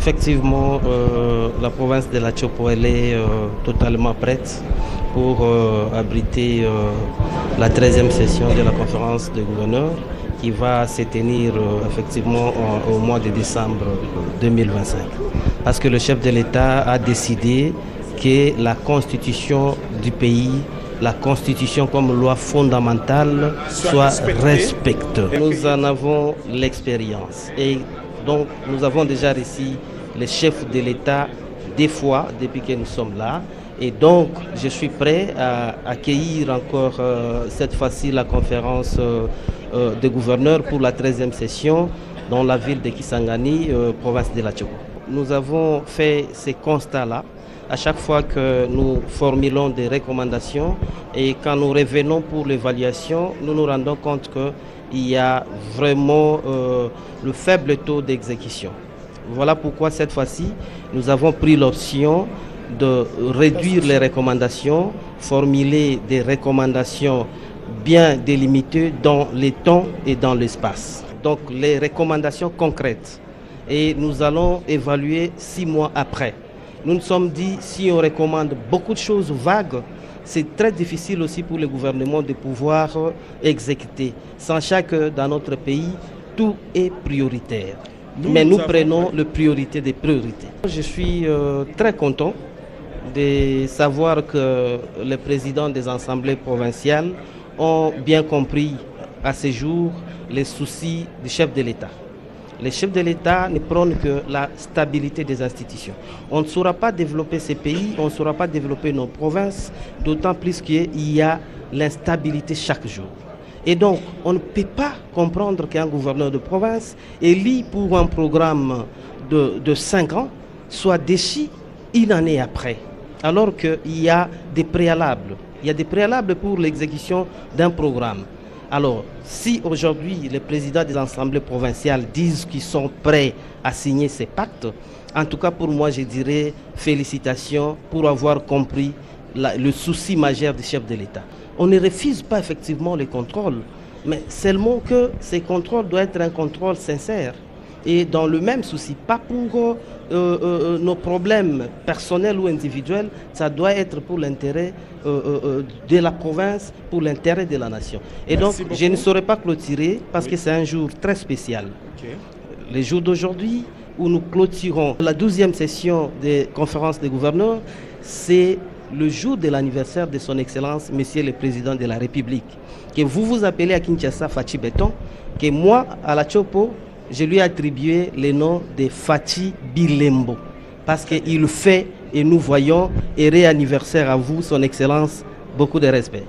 Effectivement, la province de la Tchopo, elle est totalement prête pour abriter la 13e session de la conférence des gouverneurs qui va se tenir effectivement au mois de décembre 2025. Parce que le chef de l'État a décidé que la constitution du pays, la constitution comme loi fondamentale soit respectée. Nous en avons l'expérience et donc nous avons déjà reçu les chefs de l'État des fois depuis que nous sommes là. Et donc, je suis prêt à accueillir encore cette fois-ci la conférence des gouverneurs pour la 13e session dans la ville de Kisangani, province de la Tchopo. Nous avons fait ces constats-là à chaque fois que nous formulons des recommandations et quand nous revenons pour l'évaluation, nous nous rendons compte qu'il y a vraiment le faible taux d'exécution. Voilà pourquoi cette fois-ci, nous avons pris l'option de réduire les recommandations, formuler des recommandations bien délimitées dans les temps et dans l'espace. Donc les recommandations concrètes. Et nous allons évaluer 6 mois après. Nous nous sommes dit, si on recommande beaucoup de choses vagues, c'est très difficile aussi pour le gouvernement de pouvoir exécuter, sachant que dans notre pays, tout est prioritaire. Mais nous prenons la priorité des priorités. Je suis très content de savoir que les présidents des assemblées provinciales ont bien compris à ce jour les soucis du chef de l'État. Les chefs de l'État ne prônent que la stabilité des institutions. On ne saura pas développer ces pays, on ne saura pas développer nos provinces, d'autant plus qu'il y a l'instabilité chaque jour. Et donc, on ne peut pas comprendre qu'un gouverneur de province élu pour un programme de 5 ans soit déchu une année après, alors qu'il y a des préalables. Il y a des préalables pour l'exécution d'un programme. Alors, si aujourd'hui les présidents des assemblées provinciales disent qu'ils sont prêts à signer ces pactes, en tout cas pour moi, je dirais félicitations pour avoir compris le souci majeur du chef de l'État. On ne refuse pas effectivement les contrôles, mais seulement que ces contrôles doivent être un contrôle sincère. Et dans le même souci, pas pour nos problèmes personnels ou individuels, ça doit être pour l'intérêt de la province, pour l'intérêt de la nation. Et donc, je ne saurais pas clôturer parce que c'est un jour très spécial. Le jour d'aujourd'hui, où nous clôturons la 12e session des conférences des gouverneurs, c'est le jour de l'anniversaire de son Excellence, Monsieur le Président de la République, que vous vous appelez à Kinshasa Fachi Beton, que moi, à la Tchopo, je lui ai attribué le nom de Fachi Bilembo, parce qu'il fait et nous voyons, et réanniversaire à vous, son Excellence, beaucoup de respect.